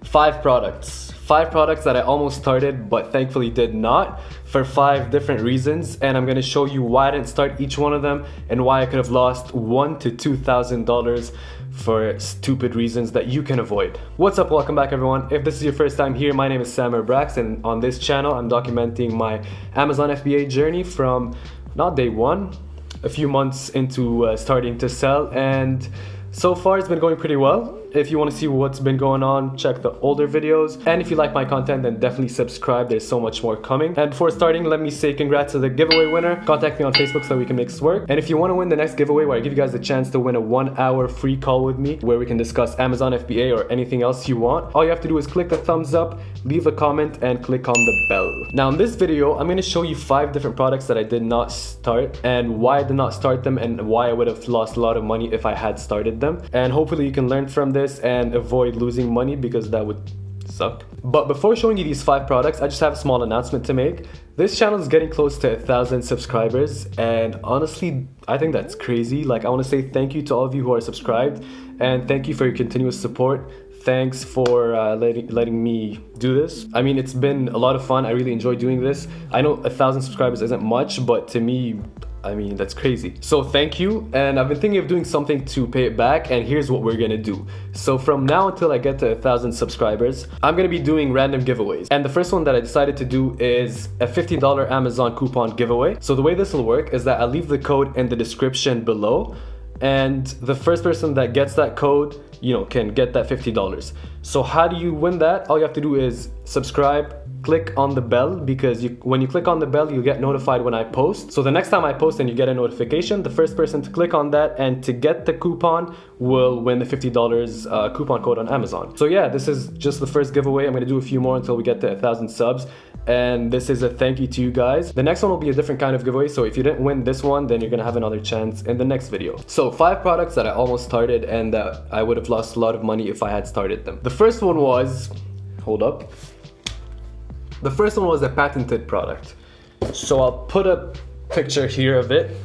Five products that I almost started but thankfully did not, for 5 different reasons, and I'm gonna show you why I didn't start each one of them and why I could have lost $1,000 to $2,000 for stupid reasons that you can avoid. What's up, welcome back everyone. If this is your first time here, my name is Sam or Brax, and on this channel I'm documenting my Amazon FBA journey from not day one, a few months into starting to sell, and so far it's been going pretty well. If you want to see what's been going on, check the older videos. And if you like my content, then definitely subscribe. There's so much more coming. And before starting, let me say congrats to the giveaway winner. Contact me on Facebook so we can make this work. And if you want to win the next giveaway where I give you guys the chance to win a 1-hour free call with me where we can discuss Amazon FBA or anything else you want, all you have to do is click the thumbs up, leave a comment, and click on the bell. Now in this video, I'm going to show you 5 different products that I did not start and why I did not start them and why I would have lost a lot of money if I had started them. And hopefully you can learn from this and avoid losing money, because that would suck. But before showing you these 5 products, I just have a small announcement to make. This channel is getting close to 1,000 subscribers, and honestly I think that's crazy. Like, I want to say thank you to all of you who are subscribed, and thank you for your continuous support. Thanks for letting me do this. I mean, it's been a lot of fun. I really enjoy doing this. I know 1,000 subscribers isn't much, but to me, I mean, that's crazy. So thank you, and I've been thinking of doing something to pay it back, and here's what we're gonna do. So from now until I get to 1,000 subscribers, I'm gonna be doing random giveaways. And the first one that I decided to do is a $50 Amazon coupon giveaway. So the way this will work is that I'll leave the code in the description below, and the first person that gets that code, you know, can get that $50. So how do you win that? All you have to do is subscribe, click on the bell, because when you click on the bell, you get notified when I post. So the next time I post and you get a notification, the first person to click on that and to get the coupon will win the $50 coupon code on Amazon. So yeah, this is just the first giveaway. I'm gonna do a few more until we get to 1,000 subs. And this is a thank you to you guys. The next one will be a different kind of giveaway, so if you didn't win this one, then you're gonna have another chance in the next video. So 5 products that I almost started and that I would have lost a lot of money if I had started them. The first one was, hold up. The first one was a patented product. So I'll put a picture here of it.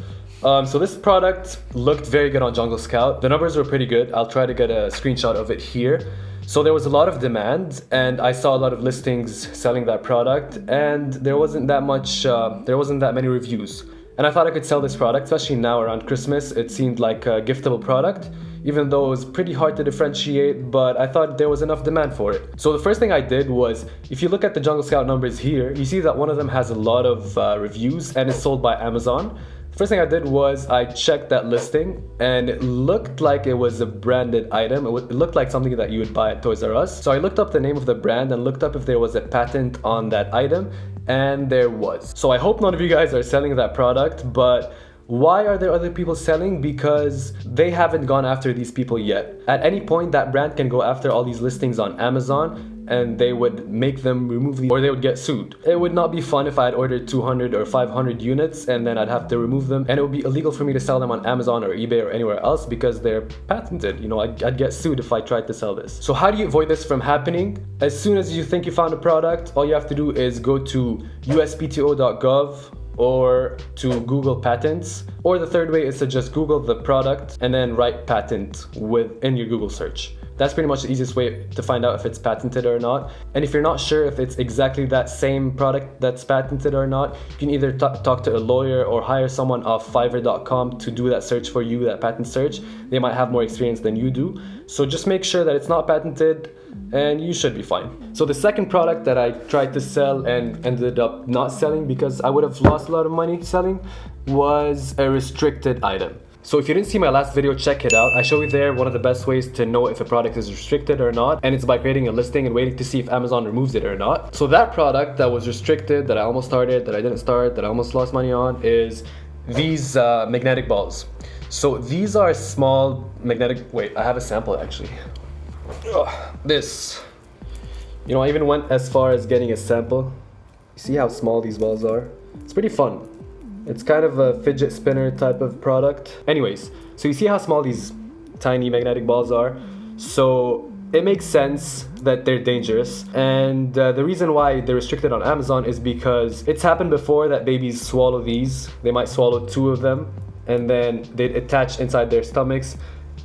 So this product looked very good on Jungle Scout. The numbers were pretty good. I'll try to get a screenshot of it here. So there was a lot of demand, and I saw a lot of listings selling that product, and there wasn't that many reviews. And I thought I could sell this product, especially now around Christmas. It seemed like a giftable product, even though it was pretty hard to differentiate, but I thought there was enough demand for it. So the first thing I did was, if you look at the Jungle Scout numbers here, you see that one of them has a lot of reviews and is sold by Amazon. First thing I did was I checked that listing, and it looked like it was a branded item. It looked like something that you would buy at Toys R Us. So I looked up the name of the brand and looked up if there was a patent on that item, and there was. So I hope none of you guys are selling that product, but why are there other people selling? Because they haven't gone after these people yet. At any point, that brand can go after all these listings on Amazon, and they would make them remove the, or they would get sued. It would not be fun if I had ordered 200 or 500 units and then I'd have to remove them, and it would be illegal for me to sell them on Amazon or eBay or anywhere else because they're patented. You know, I'd get sued if I tried to sell this. So how do you avoid this from happening? As soon as you think you found a product, all you have to do is go to uspto.gov or to Google patents, or the third way is to just Google the product and then write patent in your Google search. That's pretty much the easiest way to find out if it's patented or not. And if you're not sure if it's exactly that same product that's patented or not, you can either talk to a lawyer or hire someone off Fiverr.com to do that search for you, that patent search. They might have more experience than you do. So just make sure that it's not patented and you should be fine. So the second product that I tried to sell and ended up not selling because I would have lost a lot of money selling was a restricted item. So if you didn't see my last video, check it out. I show you there one of the best ways to know if a product is restricted or not, and it's by creating a listing and waiting to see if Amazon removes it or not. So that product that was restricted, that I almost started, that I didn't start, that I almost lost money on, is these magnetic balls. So these are small magnetic, wait, I have a sample actually. This, you know, I even went as far as getting a sample. You see how small these balls are? It's pretty fun. It's kind of a fidget spinner type of product. Anyways, so you see how small these tiny magnetic balls are? So it makes sense that they're dangerous. And the reason why they're restricted on Amazon is because it's happened before that babies swallow these. They might swallow 2 of them and then they attach inside their stomachs.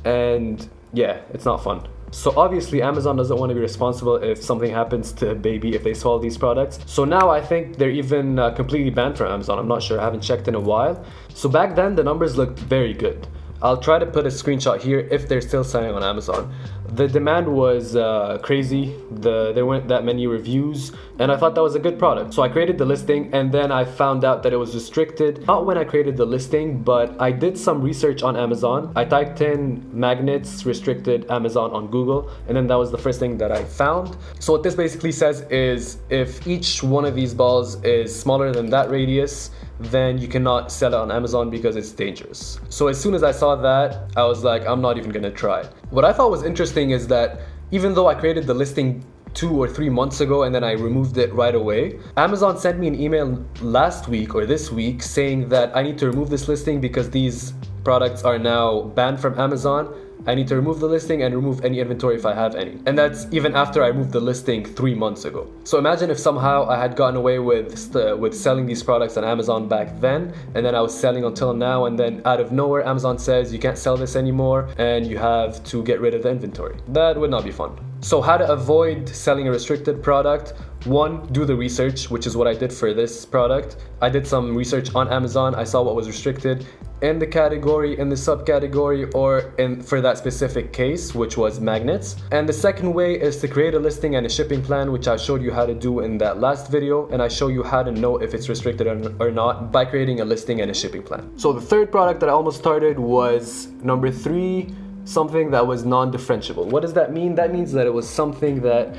And yeah, it's not fun. So obviously Amazon doesn't want to be responsible if something happens to a baby if they swallow these products. So now I think they're even completely banned from Amazon. I'm not sure, I haven't checked in a while. So back then the numbers looked very good. I'll try to put a screenshot here if they're still selling on Amazon. The demand was crazy. There weren't that many reviews, and I thought that was a good product. So I created the listing, and then I found out that it was restricted. Not when I created the listing, but I did some research on Amazon. I typed in magnets restricted Amazon on Google, and then that was the first thing that I found. So what this basically says is if each one of these balls is smaller than that radius, then you cannot sell it on Amazon because it's dangerous. So as soon as I saw that, I was like, I'm not even gonna try. What I thought was interesting is that even though I created the listing 2 or 3 months ago and then I removed it right away, Amazon sent me an email last week or this week saying that I need to remove this listing because these products are now banned from Amazon. I need to remove the listing and remove any inventory if I have any. And that's even after I removed the listing 3 months ago. So imagine if somehow I had gotten away with selling these products on Amazon back then, and then I was selling until now, and then out of nowhere Amazon says you can't sell this anymore and you have to get rid of the inventory. That would not be fun. So how to avoid selling a restricted product? 1, do the research, which is what I did for this product. I did some research on Amazon. I saw what was restricted in the category, in the subcategory, or for that specific case, which was magnets. And the second way is to create a listing and a shipping plan, which I showed you how to do in that last video, and I show you how to know if it's restricted or not by creating a listing and a shipping plan. So the third product that I almost started was number 3, something that was non-differentiable. What does that mean? That means that it was something that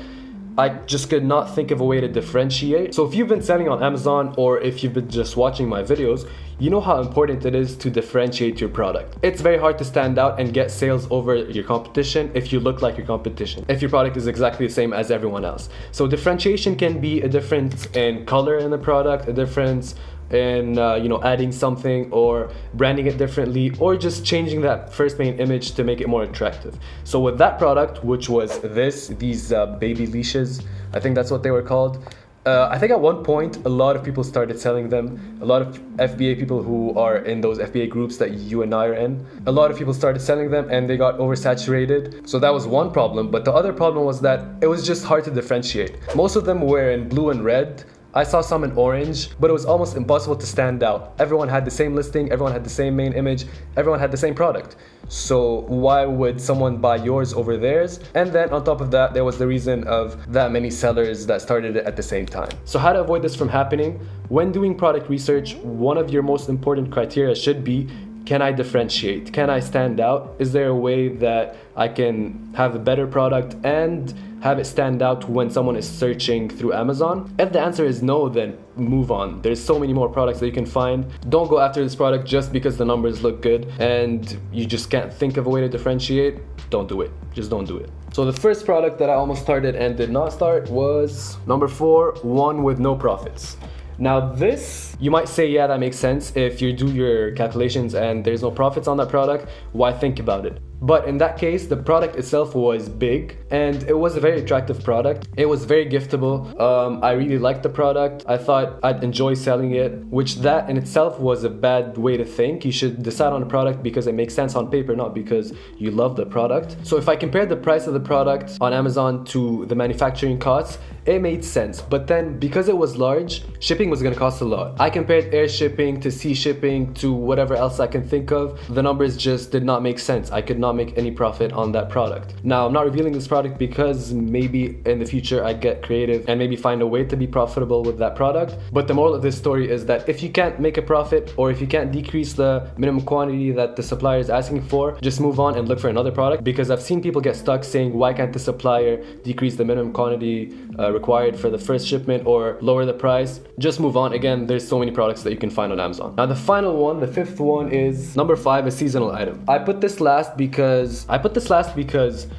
I just could not think of a way to differentiate. So if you've been selling on Amazon, or if you've been just watching my videos, you know how important it is to differentiate your product. It's very hard to stand out and get sales over your competition if you look like your competition, if your product is exactly the same as everyone else. So differentiation can be a difference in color in the product, a difference in adding something or branding it differently, or just changing that first main image to make it more attractive. So with that product, which was these baby leashes, I think that's what they were called. I think at one point a lot of people started selling them. A lot of FBA people who are in those FBA groups that you and I are in, a lot of people started selling them and they got oversaturated. So that was one problem, but the other problem was that it was just hard to differentiate. Most of them were in blue and red. I saw some in orange, but it was almost impossible to stand out. Everyone had the same listing, everyone had the same main image, everyone had the same product. So why would someone buy yours over theirs? And then on top of that, there was the reason of that many sellers that started it at the same time. So how to avoid this from happening? When doing product research, one of your most important criteria should be, can I differentiate? Can I stand out? Is there a way that I can have a better product and have it stand out when someone is searching through Amazon? If the answer is no, then move on. There's so many more products that you can find. Don't go after this product just because the numbers look good and you just can't think of a way to differentiate. Don't do it. Just don't do it. So the first product that I almost started and did not start was number 4, one with no profits. Now this, you might say, yeah, that makes sense. If you do your calculations and there's no profits on that product, why think about it? But in that case, the product itself was big and it was a very attractive product. It was very giftable. I really liked the product. I thought I'd enjoy selling it, which that in itself was a bad way to think. You should decide on a product because it makes sense on paper, not because you love the product. So if I compared the price of the product on Amazon to the manufacturing costs, it made sense. But then because it was large, shipping was gonna cost a lot. I compared air shipping to sea shipping to whatever else I can think of. The numbers just did not make sense. I could not make any profit on that product. Now, I'm not revealing this product because maybe in the future I get creative and maybe find a way to be profitable with that product. But the moral of this story is that if you can't make a profit or if you can't decrease the minimum quantity that the supplier is asking for, just move on and look for another product, because I've seen people get stuck saying, why can't the supplier decrease the minimum quantity required for the first shipment or lower the price? Just move on. Again, there's so many products that you can find on Amazon. Now the final one, the 5th one, is number 5, a seasonal item. I put this last because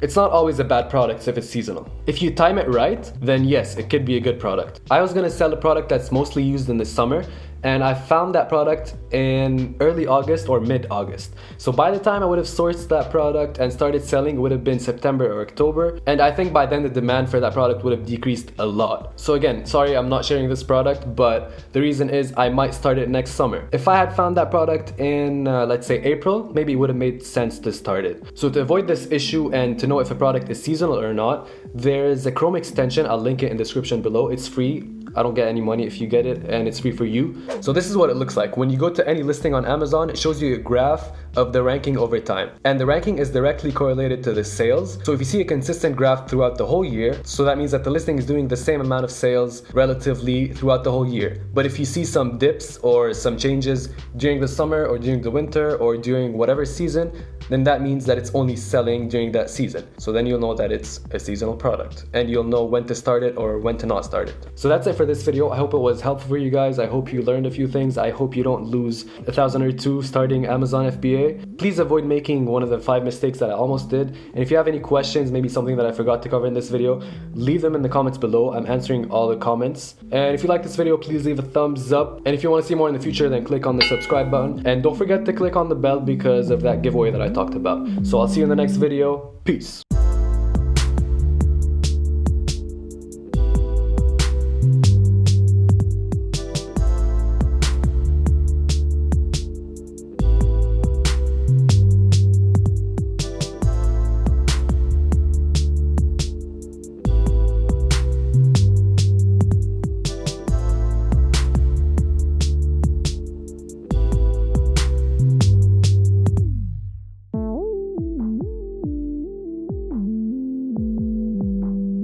it's not always a bad product if it's seasonal. If you time it right, then yes, it could be a good product. I was gonna sell a product that's mostly used in the summer, and I found that product in early August or mid-August. So by the time I would have sourced that product and started selling, it would have been September or October, and I think by then the demand for that product would have decreased a lot. So again, sorry I'm not sharing this product, but the reason is I might start it next summer. If I had found that product in let's say April, maybe it would have made sense to start it. So to avoid this issue and to know if a product is seasonal or not, there's a Chrome extension. I'll link it in the description below. It's free. I don't get any money if you get it, and it's free for you. So this is what it looks like. When you go to any listing on Amazon, it shows you a graph of the ranking over time. And the ranking is directly correlated to the sales. So if you see a consistent graph throughout the whole year, so that means that the listing is doing the same amount of sales relatively throughout the whole year. But if you see some dips or some changes during the summer or during the winter or during whatever season, then that means that it's only selling during that season. So then you'll know that it's a seasonal product and you'll know when to start it or when to not start it. So that's it for this video. I hope it was helpful for you guys. I hope you learned a few things. I hope you don't lose 1,000 or 2 starting Amazon FBA. Please avoid making one of the 5 mistakes that I almost did. And if you have any questions, maybe something that I forgot to cover in this video, leave them in the comments below. I'm answering all the comments. And if you like this video, please leave a thumbs up. And if you want to see more in the future, then click on the subscribe button. And don't forget to click on the bell because of that giveaway that I talked about. So I'll see you in the next video. Peace.